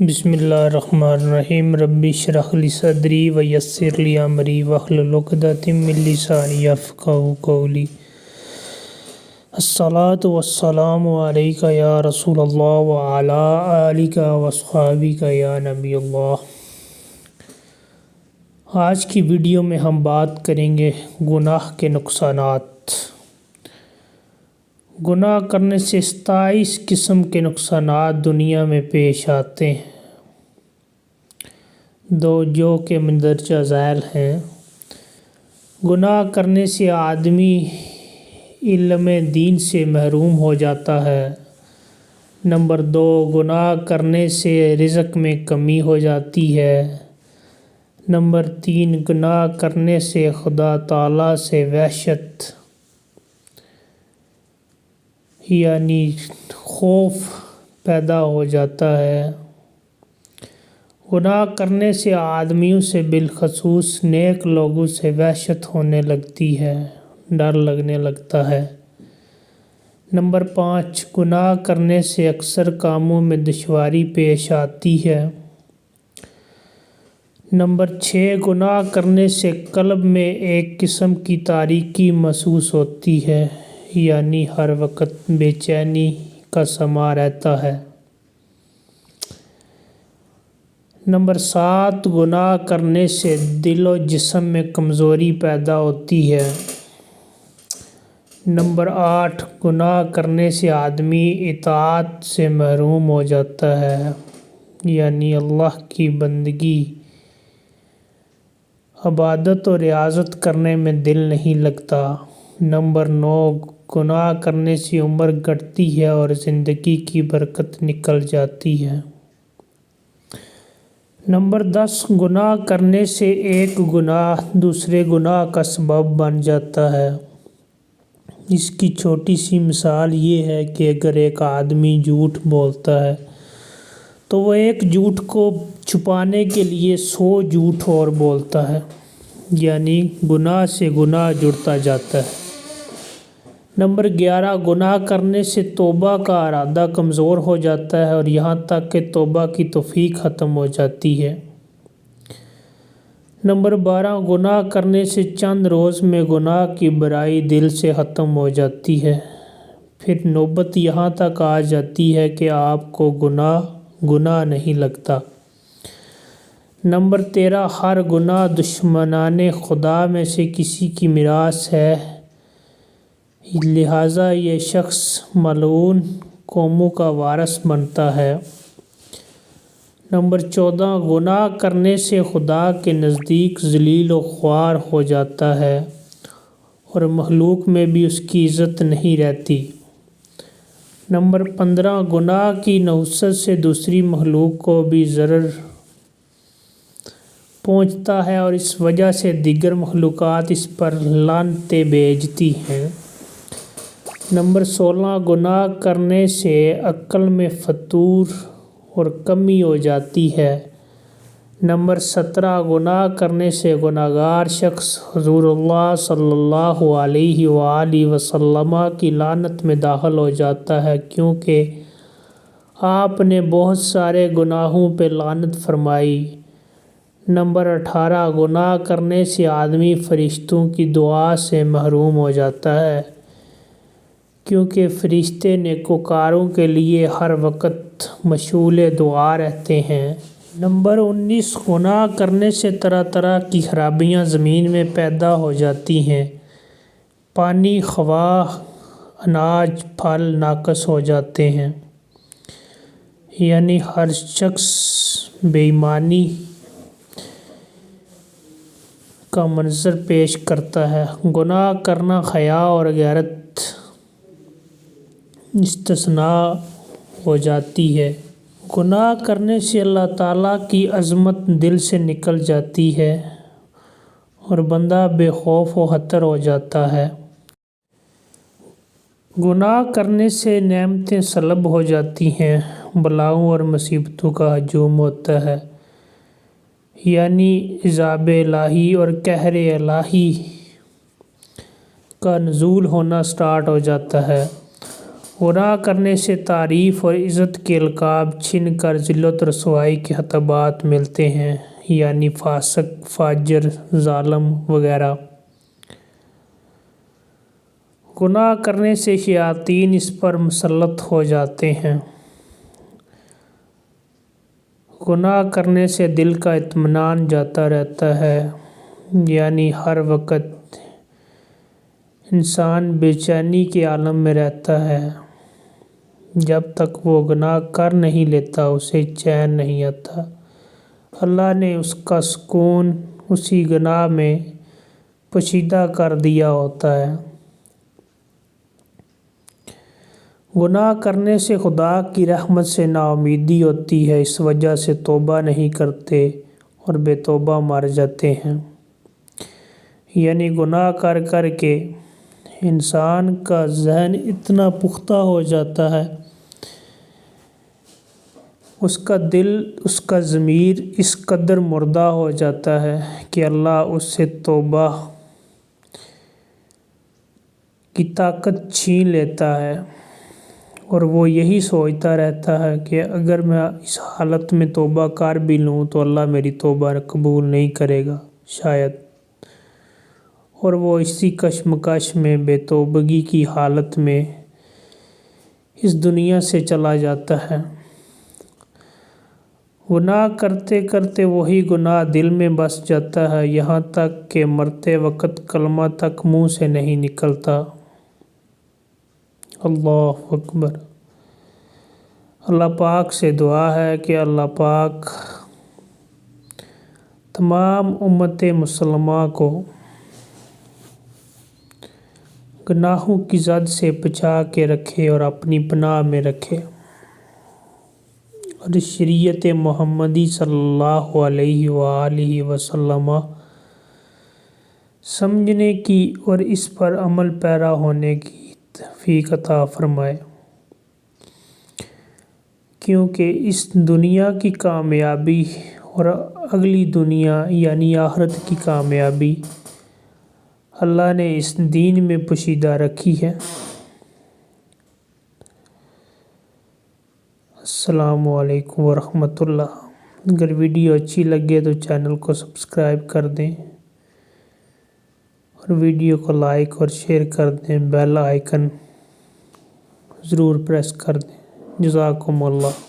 بسم اللہ الرحمن الرحیم رب اشرح لی صدری ویسر لی امری واحلل عقدۃ من لسانی یفقہوا قولی۔ الصلاۃ والسلام علیک یا رسول اللہ وعلی آلک واصحابک یا نبی اللہ۔ آج کی ویڈیو میں ہم بات کریں گے گناہ کے نقصانات۔ گناہ کرنے سے 27 قسم کے نقصانات دنیا میں پیش آتے ہیں، جو کہ مندرجہ ذیل ہیں۔ گناہ کرنے سے آدمی علم دین سے محروم ہو جاتا ہے۔ نمبر 2، گناہ کرنے سے رزق میں کمی ہو جاتی ہے۔ نمبر 3، گناہ کرنے سے خدا تعالیٰ سے وحشت یعنی خوف پیدا ہو جاتا ہے۔ گناہ کرنے سے آدمیوں سے بالخصوص نیک لوگوں سے وحشت ہونے لگتی ہے، ڈر لگنے لگتا ہے۔ نمبر 5، گناہ کرنے سے اکثر کاموں میں دشواری پیش آتی ہے۔ نمبر 6، گناہ کرنے سے قلب میں ایک قسم کی تاریکی محسوس ہوتی ہے، یعنی ہر وقت بے چینی کا سما رہتا ہے۔ نمبر 7، گناہ کرنے سے دل و جسم میں کمزوری پیدا ہوتی ہے۔ نمبر 8، گناہ کرنے سے آدمی اطاعت سے محروم ہو جاتا ہے، یعنی اللہ کی بندگی، عبادت اور ریاضت کرنے میں دل نہیں لگتا۔ نمبر 9، گناہ کرنے سے عمر گھٹتی ہے اور زندگی کی برکت نکل جاتی ہے۔ نمبر 10، گناہ کرنے سے ایک گناہ دوسرے گناہ کا سبب بن جاتا ہے۔ اس کی چھوٹی سی مثال یہ ہے کہ اگر ایک آدمی جھوٹ بولتا ہے تو وہ ایک جھوٹ کو چھپانے کے لیے 100 جھوٹ اور بولتا ہے، یعنی گناہ سے گناہ جڑتا جاتا ہے۔ نمبر 11، گناہ کرنے سے توبہ کا ارادہ کمزور ہو جاتا ہے اور یہاں تک کہ توبہ کی توفیق ختم ہو جاتی ہے۔ نمبر 12، گناہ کرنے سے چند روز میں گناہ کی برائی دل سے ختم ہو جاتی ہے، پھر نوبت یہاں تک آ جاتی ہے کہ آپ کو گناہ نہیں لگتا۔ نمبر 13، ہر گناہ دشمنان خدا میں سے کسی کی میراث ہے، لہٰذا یہ شخص ملعون قوموں کا وارث بنتا ہے۔ نمبر 14، گناہ کرنے سے خدا کے نزدیک ذلیل و خوار ہو جاتا ہے اور مخلوق میں بھی اس کی عزت نہیں رہتی۔ نمبر 15، گناہ کی نحوست سے دوسری مخلوق کو بھی ضرر پہنچتا ہے اور اس وجہ سے دیگر مخلوقات اس پر لعنتیں بھیجتی ہیں۔ نمبر 16، گناہ کرنے سے عقل میں فتور اور کمی ہو جاتی ہے۔ نمبر 17، گناہ کرنے سے گناہگار شخص حضور اللہ صلی اللہ علیہ وآلہ وسلم کی لعنت میں داخل ہو جاتا ہے، کیونکہ آپ نے بہت سارے گناہوں پہ لعنت فرمائی۔ نمبر 18، گناہ کرنے سے آدمی فرشتوں کی دعا سے محروم ہو جاتا ہے، کیونکہ فرشتے نیکوکاروں کے لیے ہر وقت مشغول دعا رہتے ہیں۔ نمبر 19، گناہ کرنے سے طرح طرح کی خرابیاں زمین میں پیدا ہو جاتی ہیں۔ پانی، ہوا، اناج، پھل ناقص ہو جاتے ہیں، یعنی ہر شخص بے ایمانی کا منظر پیش کرتا ہے۔ گناہ کرنا حیا اور غیرت استثناء ہو جاتی ہے۔ گناہ کرنے سے اللہ تعالیٰ کی عظمت دل سے نکل جاتی ہے اور بندہ بے خوف و خطر ہو جاتا ہے۔ گناہ کرنے سے نعمتیں سلب ہو جاتی ہیں، بلاؤں اور مصیبتوں کا ہجوم ہوتا ہے، یعنی عذاب الہی اور قہر الہی کا نزول ہونا سٹارٹ ہو جاتا ہے گناہ کرنے سے تعریف اور عزت کے القاب چھن کر ذلت و رسوائی کے خطبات ملتے ہیں، یعنی فاسق، فاجر، ظالم وغیرہ۔ گناہ کرنے سے شیاطین اس پر مسلط ہو جاتے ہیں۔ گناہ کرنے سے دل کا اطمینان جاتا رہتا ہے، یعنی ہر وقت انسان بے چینی کے عالم میں رہتا ہے۔ جب تک وہ گناہ کر نہیں لیتا اسے چین نہیں آتا۔ اللہ نے اس کا سکون اسی گناہ میں پوشیدہ کر دیا ہوتا ہے۔ گناہ کرنے سے خدا کی رحمت سے نا امیدی ہوتی ہے، اس وجہ سے توبہ نہیں کرتے اور بے توبہ مر جاتے ہیں۔ یعنی گناہ کر کر کے انسان کا ذہن اتنا پختہ ہو جاتا ہے، اس کا دل، اس کا ضمیر اس قدر مردہ ہو جاتا ہے کہ اللہ اس سے توبہ کی طاقت چھین لیتا ہے، اور وہ یہی سوچتا رہتا ہے کہ اگر میں اس حالت میں توبہ کر بھی لوں تو اللہ میری توبہ قبول نہیں کرے گا شاید، اور وہ اسی کشمکش میں، بے توبگی کی حالت میں اس دنیا سے چلا جاتا ہے۔ گناہ کرتے کرتے وہی گناہ دل میں بس جاتا ہے، یہاں تک کہ مرتے وقت کلمہ تک منہ سے نہیں نکلتا۔ اللہ اکبر۔ اللہ پاک سے دعا ہے کہ اللہ پاک تمام امت مسلمہ کو گناہوں کی زد سے بچا کے رکھے اور اپنی پناہ میں رکھے، اور شریعت محمدی صلی اللہ علیہ وآلہ وسلم سمجھنے کی اور اس پر عمل پیرا ہونے کی توفیق عطا فرمائے، کیونکہ اس دنیا کی کامیابی اور اگلی دنیا یعنی آخرت کی کامیابی اللہ نے اس دین میں پوشیدہ رکھی ہے۔ السلام علیکم ورحمۃ اللہ۔ اگر ویڈیو اچھی لگے تو چینل کو سبسکرائب کر دیں اور ویڈیو کو لائک اور شیئر کر دیں، بیل آئیکن ضرور پریس کر دیں۔ جزاکم اللہ۔